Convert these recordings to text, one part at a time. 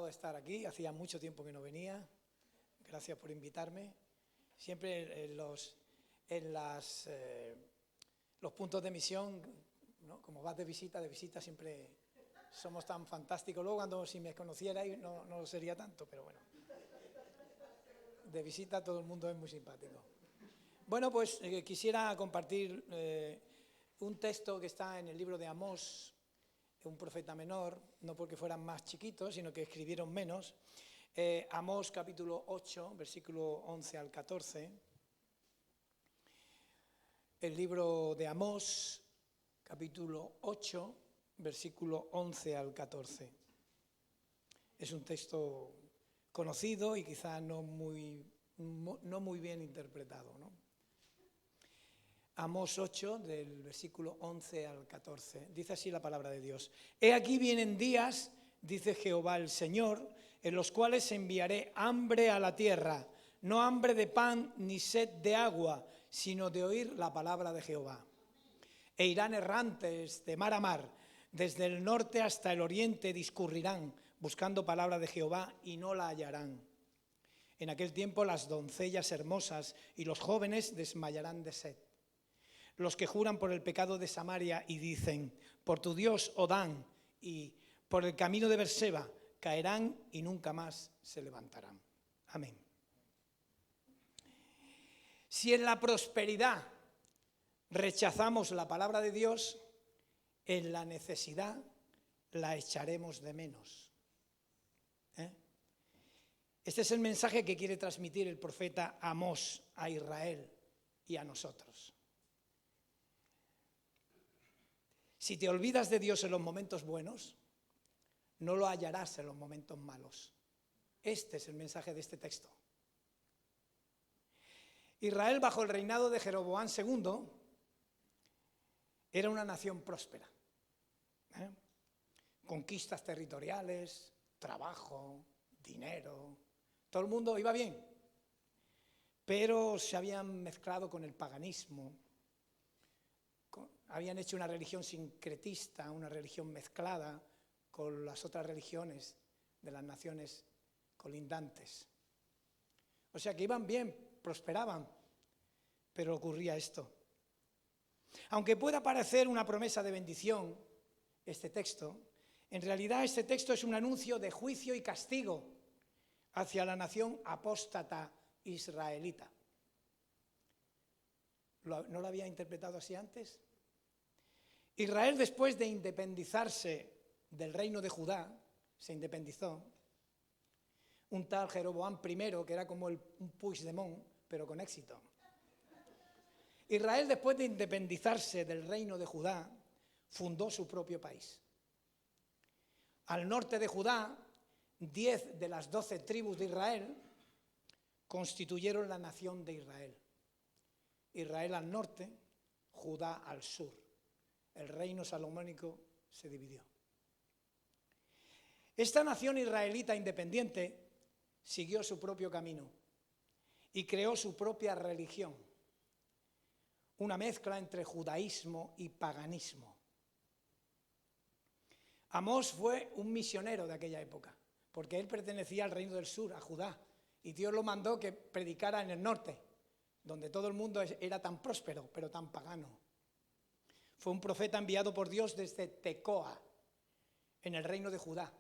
de estar aquí, hacía mucho tiempo que no venía, gracias por invitarme. Siempre en los puntos de misión, ¿no? Como vas de visita siempre somos tan fantásticos. Luego si me conocierais no lo sería tanto, pero bueno. De visita todo el mundo es muy simpático. Bueno, pues quisiera compartir un texto que está en el libro de Amós, un profeta menor, no porque fueran más chiquitos, sino que escribieron menos. Amós capítulo 8, versículo 11 al 14. El libro de Amós, capítulo 8, versículo 11 al 14. Es un texto conocido y quizá no muy bien interpretado, ¿no? Amós 8, del versículo 11 al 14. Dice así la palabra de Dios. He aquí vienen días, dice Jehová el Señor, en los cuales enviaré hambre a la tierra, no hambre de pan ni sed de agua, sino de oír la palabra de Jehová. E irán errantes de mar a mar, desde el norte hasta el oriente discurrirán, buscando palabra de Jehová y no la hallarán. En aquel tiempo las doncellas hermosas y los jóvenes desmayarán de sed. Los que juran por el pecado de Samaria y dicen, por tu Dios, oh Dan, y por el camino de Berseba, caerán y nunca más se levantarán. Amén. Si en la prosperidad rechazamos la palabra de Dios, en la necesidad la echaremos de menos. Este es el mensaje que quiere transmitir el profeta Amós a Israel y a nosotros. Si te olvidas de Dios en los momentos buenos, no lo hallarás en los momentos malos. Este es el mensaje de este texto. Israel, bajo el reinado de Jeroboam II, era una nación próspera. Conquistas territoriales, trabajo, dinero, todo el mundo iba bien. Pero se habían mezclado con el paganismo. Habían hecho una religión sincretista, una religión mezclada con las otras religiones de las naciones colindantes. O sea que iban bien, prosperaban, pero ocurría esto. Aunque pueda parecer una promesa de bendición, este texto, en realidad este texto es un anuncio de juicio y castigo hacia la nación apóstata israelita. ¿No lo había interpretado así antes? Israel, después de independizarse del reino de Judá, se independizó. Un tal Jeroboam I, que era como un Puigdemont, pero con éxito. Israel, después de independizarse del reino de Judá, fundó su propio país. Al norte de Judá, 10 de las 12 tribus de Israel constituyeron la nación de Israel. Israel al norte, Judá al sur. El reino salomónico se dividió. Esta nación israelita independiente siguió su propio camino y creó su propia religión, una mezcla entre judaísmo y paganismo. Amós fue un misionero de aquella época, porque él pertenecía al reino del sur, a Judá, y Dios lo mandó que predicara en el norte, donde todo el mundo era tan próspero, pero tan pagano. Fue un profeta enviado por Dios desde Tecoa, en el reino de Judá,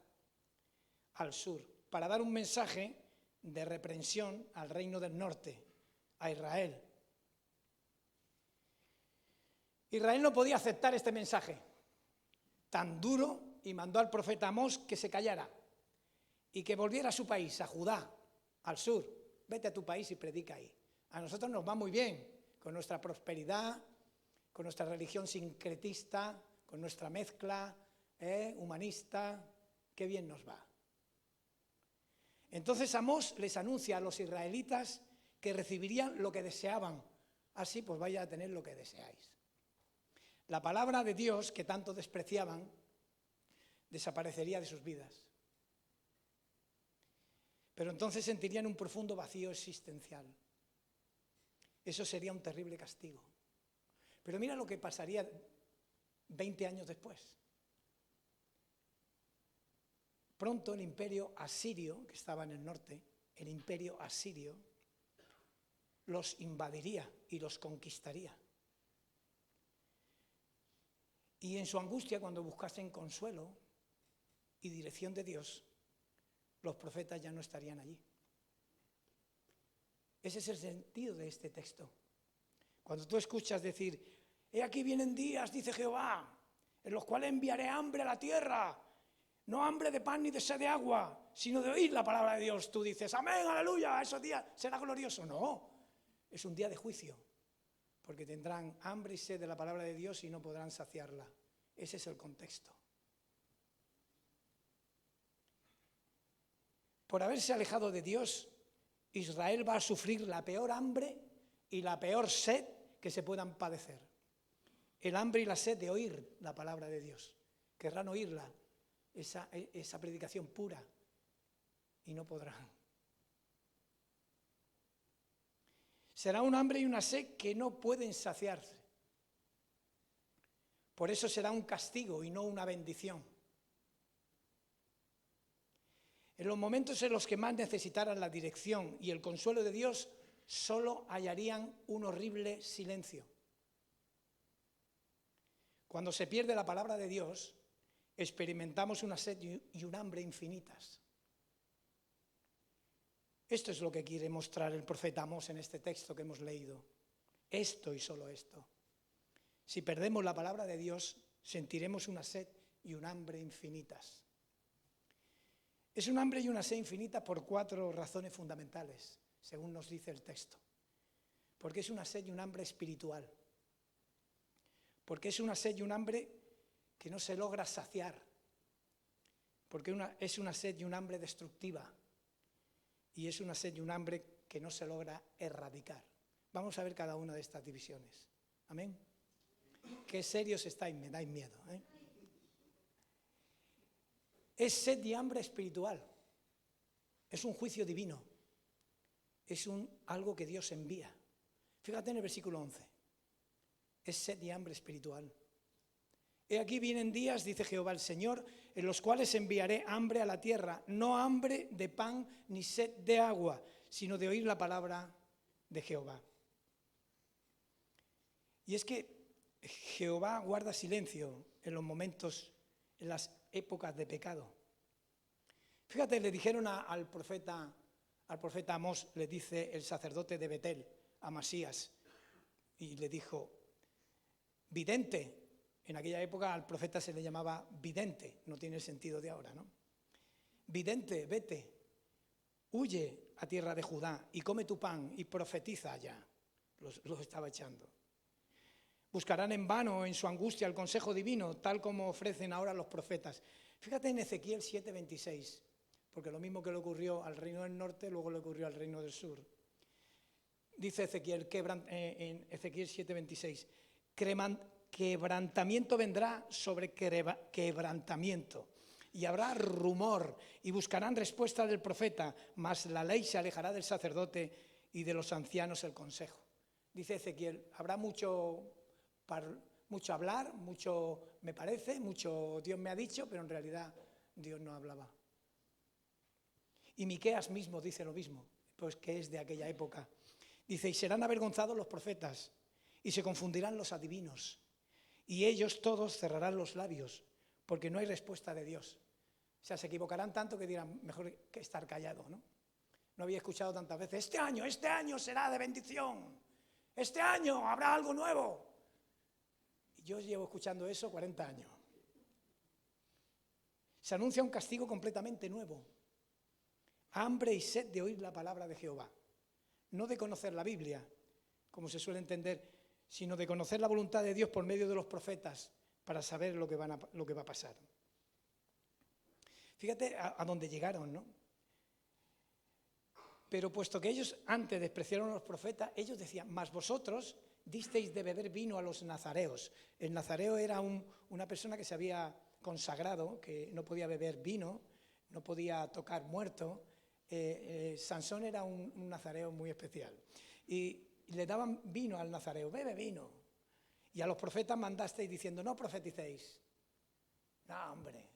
al sur, para dar un mensaje de reprensión al reino del norte, a Israel. Israel no podía aceptar este mensaje tan duro y mandó al profeta Amós que se callara y que volviera a su país, a Judá, al sur. Vete a tu país y predica ahí. A nosotros nos va muy bien con nuestra prosperidad, con nuestra religión sincretista, con nuestra mezcla humanista, qué bien nos va. Entonces Amós les anuncia a los israelitas que recibirían lo que deseaban. Así pues vaya a tener lo que deseáis. La palabra de Dios que tanto despreciaban desaparecería de sus vidas. Pero entonces sentirían un profundo vacío existencial. Eso sería un terrible castigo. Pero mira lo que pasaría 20 años después. Pronto el imperio asirio, que estaba en el norte, el imperio asirio, los invadiría y los conquistaría. Y en su angustia, cuando buscasen consuelo y dirección de Dios, los profetas ya no estarían allí. Ese es el sentido de este texto. Cuando tú escuchas decir, he aquí vienen días, dice Jehová, en los cuales enviaré hambre a la tierra, no hambre de pan ni de sed de agua, sino de oír la palabra de Dios. Tú dices, amén, aleluya, esos días será glorioso. No, es un día de juicio, porque tendrán hambre y sed de la palabra de Dios y no podrán saciarla. Ese es el contexto. Por haberse alejado de Dios, Israel va a sufrir la peor hambre y la peor sed que se puedan padecer. El hambre y la sed de oír la palabra de Dios. Querrán oírla, esa predicación pura, y no podrán. Será un hambre y una sed que no pueden saciarse. Por eso será un castigo y no una bendición. En los momentos en los que más necesitaran la dirección y el consuelo de Dios, solo hallarían un horrible silencio. Cuando se pierde la palabra de Dios, experimentamos una sed y un hambre infinitas. Esto es lo que quiere mostrar el profeta Amós en este texto que hemos leído. Esto y solo esto. Si perdemos la palabra de Dios, sentiremos una sed y un hambre infinitas. Es un hambre y una sed infinita por 4 razones fundamentales, según nos dice el texto. Porque es una sed y un hambre espiritual. Porque es una sed y un hambre que no se logra saciar. Porque es una sed y un hambre destructiva. Y es una sed y un hambre que no se logra erradicar. Vamos a ver cada una de estas divisiones. Amén. Qué serios estáis, me dais miedo, ¿eh? Es sed y hambre espiritual. Es un juicio divino. Es algo que Dios envía. Fíjate en el versículo 11. Es sed y hambre espiritual. He aquí vienen días, dice Jehová el Señor, en los cuales enviaré hambre a la tierra, no hambre de pan ni sed de agua, sino de oír la palabra de Jehová. Y es que Jehová guarda silencio en los momentos, en las épocas de pecado. Fíjate, le dijeron al profeta Amós, le dice el sacerdote de Betel, a Amasías, y le dijo, vidente. En aquella época al profeta se le llamaba vidente, no tiene el sentido de ahora, ¿no? Vidente, vete, huye a tierra de Judá y come tu pan y profetiza allá. Los estaba echando. Buscarán en vano en su angustia el consejo divino, tal como ofrecen ahora los profetas. Fíjate en Ezequiel 7:26, porque lo mismo que le ocurrió al reino del norte, luego le ocurrió al reino del sur. Dice Ezequiel, en Ezequiel 7:26, quebrantamiento vendrá sobre quebrantamiento, y habrá rumor, y buscarán respuesta del profeta, mas la ley se alejará del sacerdote y de los ancianos el consejo. Dice Ezequiel, habrá mucho hablar, mucho me parece, mucho Dios me ha dicho, pero en realidad Dios no hablaba. Y Miqueas mismo dice lo mismo, pues que es de aquella época. Dice, y serán avergonzados los profetas, y se confundirán los adivinos, y ellos todos cerrarán los labios, porque no hay respuesta de Dios. O sea, se equivocarán tanto que dirán, mejor que estar callado, ¿no? No había escuchado tantas veces, este año será de bendición, este año habrá algo nuevo. Y yo llevo escuchando eso 40 años. Se anuncia un castigo completamente nuevo. Hambre y sed de oír la palabra de Jehová. No de conocer la Biblia, como se suele entender, sino de conocer la voluntad de Dios por medio de los profetas para saber lo que va a pasar. Fíjate a dónde llegaron, ¿no? Pero puesto que ellos antes despreciaron a los profetas, ellos decían, mas vosotros disteis de beber vino a los nazareos. El nazareo era una persona que se había consagrado, que no podía beber vino, no podía tocar muerto. Sansón era un nazareo muy especial. Y le daban vino al nazareo, bebe vino. Y a los profetas mandasteis diciendo, no profeticéis. No, hombre,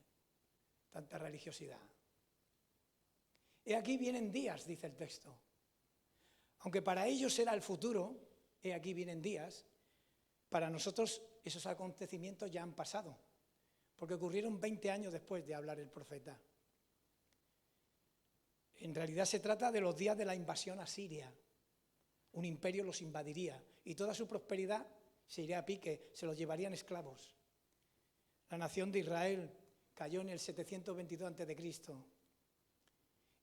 tanta religiosidad. He aquí vienen días, dice el texto. Aunque para ellos era el futuro, he aquí vienen días, para nosotros esos acontecimientos ya han pasado, porque ocurrieron 20 años después de hablar el profeta. En realidad se trata de los días de la invasión a Siria. Un imperio los invadiría y toda su prosperidad se iría a pique, se los llevarían esclavos. La nación de Israel cayó en el 722 a.C.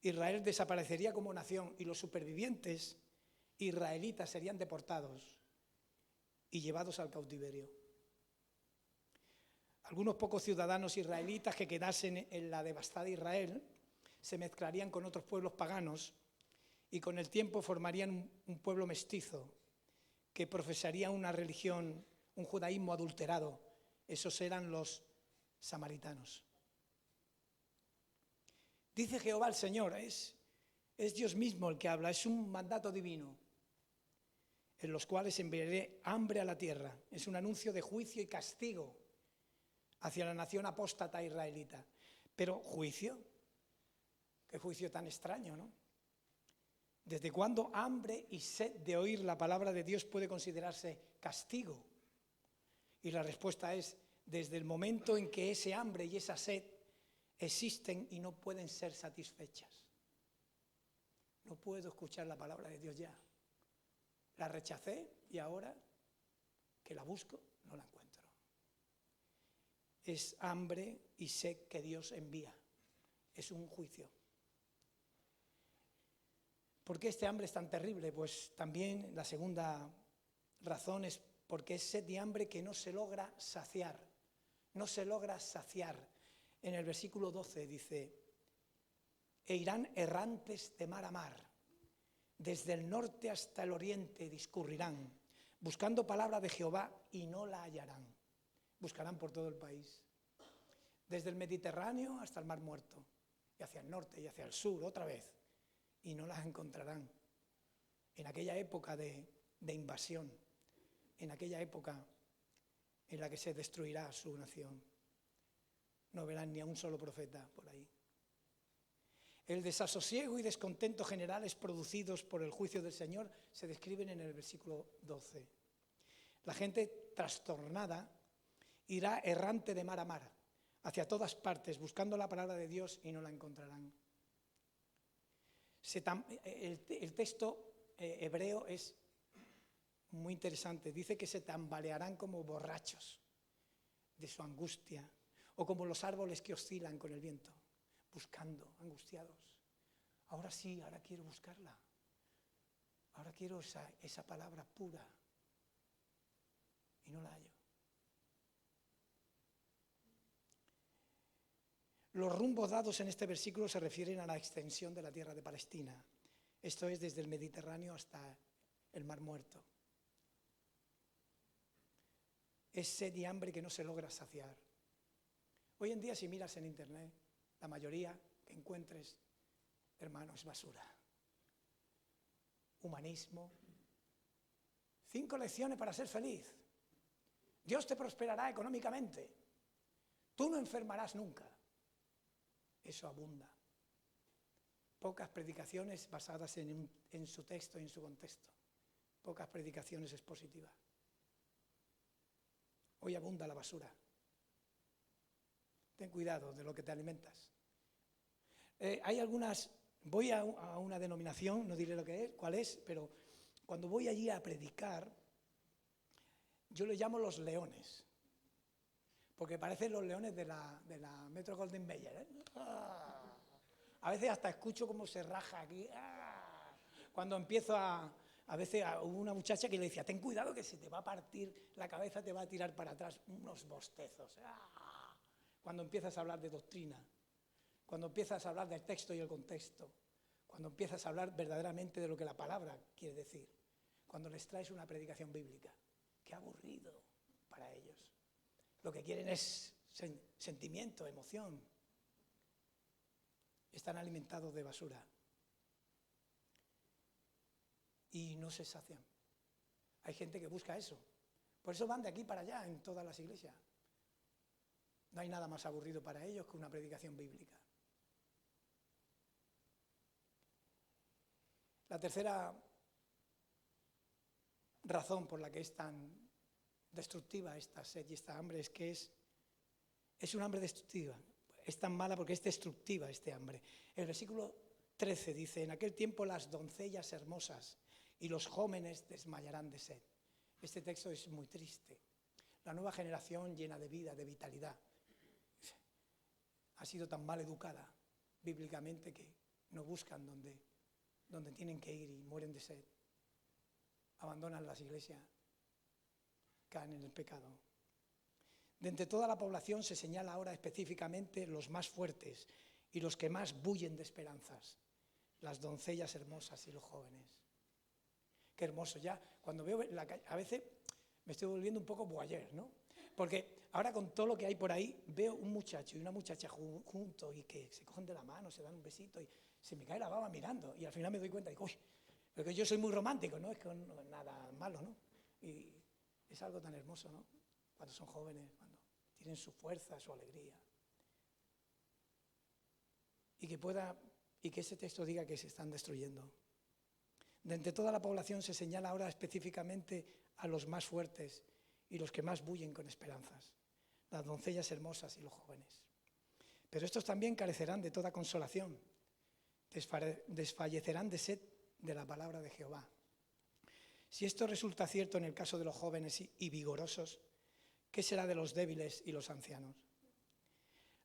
Israel desaparecería como nación y los supervivientes israelitas serían deportados y llevados al cautiverio. Algunos pocos ciudadanos israelitas que quedasen en la devastada Israel se mezclarían con otros pueblos paganos y con el tiempo formarían un pueblo mestizo que profesaría una religión, un judaísmo adulterado. Esos eran los samaritanos. Dice Jehová el Señor, es Dios mismo el que habla, es un mandato divino, en los cuales enviaré hambre a la tierra. Es un anuncio de juicio y castigo hacia la nación apóstata israelita. Pero juicio, qué juicio tan extraño, ¿no? ¿Desde cuándo hambre y sed de oír la palabra de Dios puede considerarse castigo? Y la respuesta es, desde el momento en que ese hambre y esa sed existen y no pueden ser satisfechas. No puedo escuchar la palabra de Dios ya. La rechacé y ahora que la busco no la encuentro. Es hambre y sed que Dios envía. Es un juicio. ¿Por qué este hambre es tan terrible? Pues también la segunda razón es porque es sed y hambre que no se logra saciar. No se logra saciar. En el versículo 12 dice, e irán errantes de mar a mar, desde el norte hasta el oriente discurrirán, buscando palabra de Jehová y no la hallarán. Buscarán por todo el país, desde el Mediterráneo hasta el Mar Muerto, y hacia el norte y hacia el sur otra vez, y no las encontrarán. En aquella época de invasión, en aquella época en la que se destruirá su nación, no verán ni a un solo profeta por ahí. El desasosiego y descontento generales producidos por el juicio del Señor se describen en el versículo 12. La gente trastornada irá errante de mar a mar, hacia todas partes, buscando la palabra de Dios y no la encontrarán. El texto hebreo es muy interesante. Dice que se tambalearán como borrachos de su angustia, o como los árboles que oscilan con el viento, buscando, angustiados. Ahora sí, ahora quiero buscarla. Ahora quiero esa palabra pura. Y no la hallo. Los rumbos dados en este versículo se refieren a la extensión de la tierra de Palestina. Esto es desde el Mediterráneo hasta el Mar Muerto. Es sed y hambre que no se logra saciar. Hoy en día, si miras en internet, la mayoría que encuentres, hermano, es basura. Humanismo. 5 lecciones para ser feliz. Dios te prosperará económicamente. Tú no enfermarás nunca. Eso abunda. Pocas predicaciones basadas en su texto y en su contexto. Pocas predicaciones expositivas. Hoy abunda la basura. Ten cuidado de lo que te alimentas. Hay algunas, voy a una denominación, no diré lo que es, cuál es, pero cuando voy allí a predicar, yo le llamo los leones, porque parecen los leones de la Metro Golden Mayer, ¿eh? A veces hasta escucho cómo se raja aquí. Cuando empiezo a veces hubo una muchacha que le decía, ten cuidado que se te va a partir la cabeza, te va a tirar para atrás unos bostezos. Cuando empiezas a hablar de doctrina, cuando empiezas a hablar del texto y el contexto, cuando empiezas a hablar verdaderamente de lo que la palabra quiere decir, cuando les traes una predicación bíblica, qué aburrido para ellos. Lo que quieren es sentimiento, emoción. Están alimentados de basura y no se sacian. Hay gente que busca eso. Por eso van de aquí para allá en todas las iglesias. No hay nada más aburrido para ellos que una predicación bíblica. La tercera razón por la que es tan destructiva esta sed y esta hambre es que es un hambre destructiva. Es tan mala porque es destructiva este hambre. El versículo 13 dice: en aquel tiempo las doncellas hermosas y los jóvenes desmayarán de sed. Este texto es muy triste. La nueva generación llena de vida, de vitalidad, ha sido tan mal educada bíblicamente que no buscan donde tienen que ir y mueren de sed. Abandonan las iglesias, caen en el pecado. De entre toda la población se señala ahora específicamente los más fuertes y los que más bullen de esperanzas, las doncellas hermosas y los jóvenes. Qué hermoso. Ya cuando veo la calle, a veces me estoy volviendo un poco voyeur, ¿no? Porque ahora con todo lo que hay por ahí, veo un muchacho y una muchacha juntos y que se cogen de la mano, se dan un besito y se me cae la baba mirando. Y al final me doy cuenta y digo, uy, porque yo soy muy romántico, ¿no? Es que no es nada malo, ¿no? Y es algo tan hermoso, ¿no? Cuando son jóvenes, cuando tienen su fuerza, su alegría. Y que ese texto diga que se están destruyendo. De entre toda la población se señala ahora específicamente a los más fuertes y los que más bullen con esperanzas, las doncellas hermosas y los jóvenes. Pero estos también carecerán de toda consolación, desfallecerán de sed de la palabra de Jehová. Si esto resulta cierto en el caso de los jóvenes y vigorosos, ¿qué será de los débiles y los ancianos?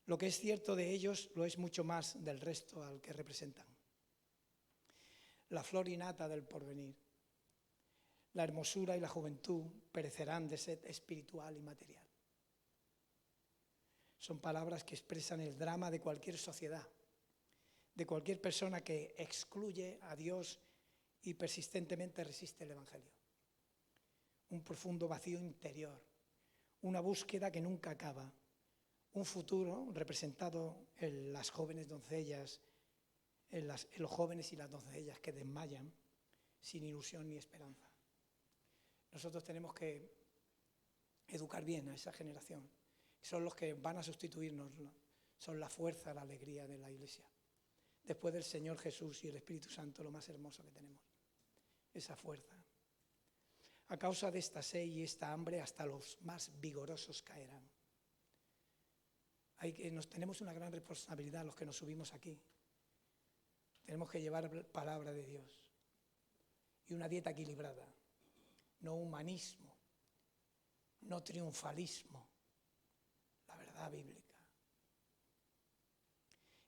Lo que es cierto de ellos lo es mucho más del resto al que representan. La flor y nata del porvenir, la hermosura y la juventud perecerán de sed espiritual y material. Son palabras que expresan el drama de cualquier sociedad, de cualquier persona que excluye a Dios y persistentemente resiste el Evangelio. Un profundo vacío interior, una búsqueda que nunca acaba, un futuro representado en las jóvenes doncellas, en los jóvenes y las doncellas que desmayan sin ilusión ni esperanza. Nosotros tenemos que educar bien a esa generación. Son los que van a sustituirnos, son la fuerza, la alegría de la Iglesia. Después del Señor Jesús y el Espíritu Santo, lo más hermoso que tenemos, esa fuerza. A causa de esta sed y esta hambre, hasta los más vigorosos caerán. Tenemos una gran responsabilidad los que nos subimos aquí. Tenemos que llevar palabra de Dios y una dieta equilibrada, no humanismo, no triunfalismo, la verdad bíblica.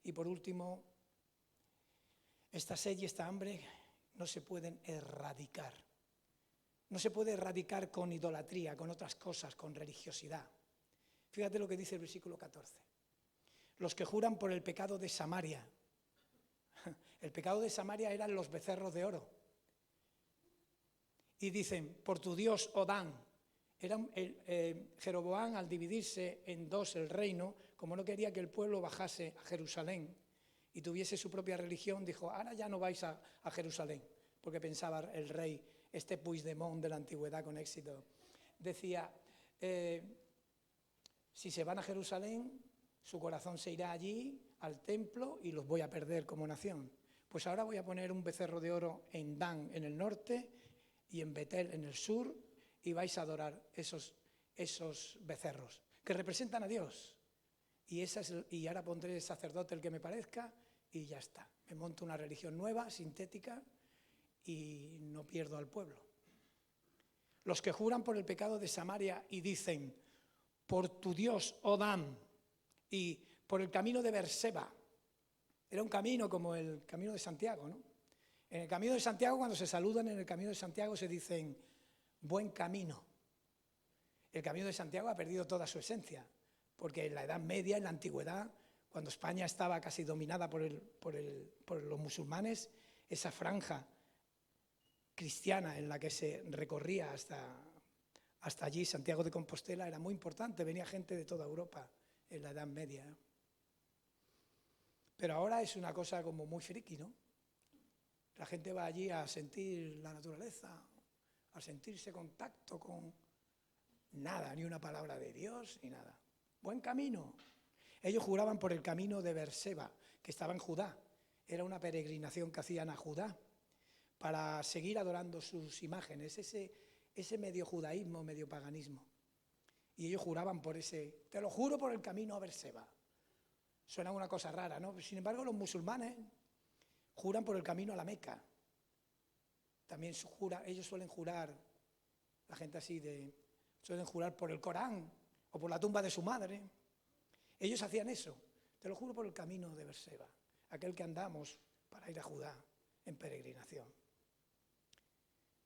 Y por último, esta sed y esta hambre no se pueden erradicar. No se puede erradicar con idolatría, con otras cosas, con religiosidad. Fíjate lo que dice el versículo 14. Los que juran por el pecado de Samaria. El pecado de Samaria eran los becerros de oro. Y dicen, por tu Dios, oh Dan. Jeroboam, al dividirse en dos el reino, como no quería que el pueblo bajase a Jerusalén y tuviese su propia religión, dijo, ahora ya no vais a Jerusalén, porque pensaba el rey, este Puigdemont de la antigüedad con éxito, decía, si se van a Jerusalén, su corazón se irá allí, al templo, y los voy a perder como nación. Pues ahora voy a poner un becerro de oro en Dan, en el norte, y en Betel, en el sur, y vais a adorar esos becerros, que representan a Dios. Y ahora pondré el sacerdote el que me parezca, y ya está. Me monto una religión nueva, sintética, y no pierdo al pueblo. Los que juran por el pecado de Samaria y dicen, por tu Dios, oh Dan, y por el camino de Berseba. Era un camino como el camino de Santiago, ¿no? En el camino de Santiago, cuando se saludan en el camino de Santiago, se dicen, buen camino. El camino de Santiago ha perdido toda su esencia, porque en la Edad Media, en la Antigüedad, cuando España estaba casi dominada por los musulmanes, esa franja cristiana en la que se recorría hasta allí, Santiago de Compostela, era muy importante, venía gente de toda Europa en la Edad Media. Pero ahora es una cosa como muy friki, ¿no? La gente va allí a sentir la naturaleza, a sentirse contacto con nada, ni una palabra de Dios, ni nada. buen camino. Ellos juraban por el camino de Beerseba, que estaba en Judá. Era una peregrinación que hacían a Judá para seguir adorando sus imágenes, ese medio judaísmo, medio paganismo. Y ellos juraban por ese, te lo juro por el camino a Beerseba. Suena una cosa rara, ¿no? Sin embargo, los musulmanes juran por el camino a la Meca. También ellos suelen jurar, la gente así suelen jurar por el Corán o por la tumba de su madre. Ellos hacían eso, te lo juro por el camino de Beerseba, aquel que andamos para ir a Judá en peregrinación.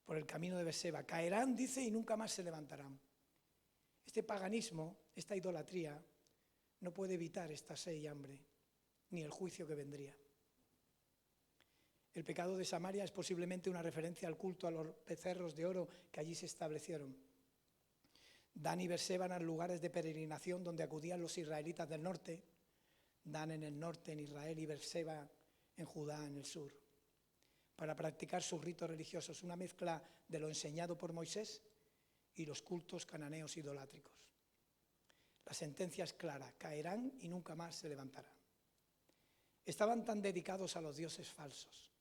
Por el camino de Beerseba. Caerán, dice, y nunca más se levantarán. Este paganismo, esta idolatría, no puede evitar esta sed y hambre, ni el juicio que vendría. El pecado de Samaria es posiblemente una referencia al culto a los becerros de oro que allí se establecieron. Dan y Beerseba eran lugares de peregrinación donde acudían los israelitas del norte, Dan en el norte, en Israel, y Beerseba en Judá, en el sur, para practicar sus ritos religiosos, una mezcla de lo enseñado por Moisés y los cultos cananeos idolátricos. La sentencia es clara, caerán y nunca más se levantarán. Estaban tan dedicados a los dioses falsos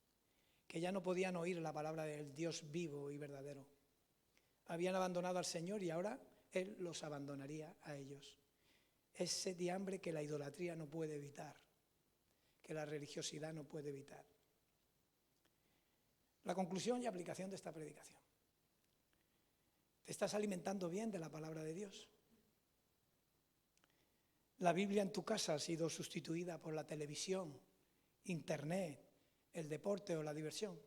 que ya no podían oír la palabra del Dios vivo y verdadero. Habían abandonado al Señor y ahora Él los abandonaría a ellos. Es sed y hambre que la idolatría no puede evitar, que la religiosidad no puede evitar. La conclusión y aplicación de esta predicación. ¿Te estás alimentando bien de la palabra de Dios? La Biblia en tu casa ha sido sustituida por la televisión, internet, el deporte o la diversión.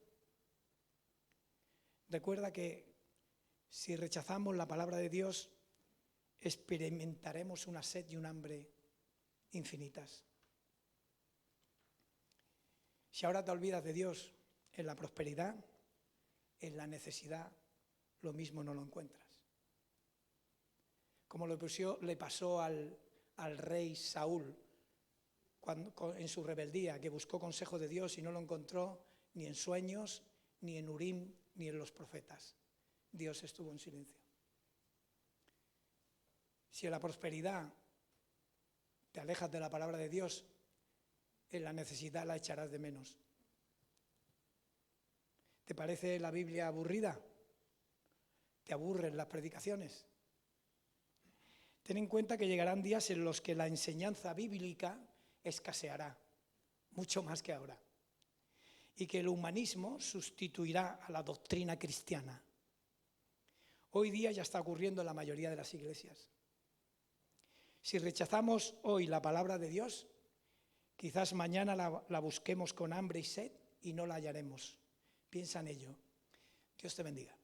Recuerda que si rechazamos la palabra de Dios, experimentaremos una sed y un hambre infinitas. Si ahora te olvidas de Dios en la prosperidad, en la necesidad, lo mismo no lo encuentras. Como le pasó al rey Saúl en su rebeldía, que buscó consejo de Dios y no lo encontró ni en sueños, ni en Urim, ni en los profetas. Dios estuvo en silencio. Si en la prosperidad te alejas de la palabra de Dios, en la necesidad la echarás de menos. ¿Te parece la Biblia aburrida? ¿Te aburren las predicaciones? Ten en cuenta que llegarán días en los que la enseñanza bíblica escaseará, mucho más que ahora, y que el humanismo sustituirá a la doctrina cristiana. Hoy día ya está ocurriendo en la mayoría de las iglesias. Si rechazamos hoy la palabra de Dios, quizás mañana la busquemos con hambre y sed y no la hallaremos. Piensa en ello. Dios te bendiga.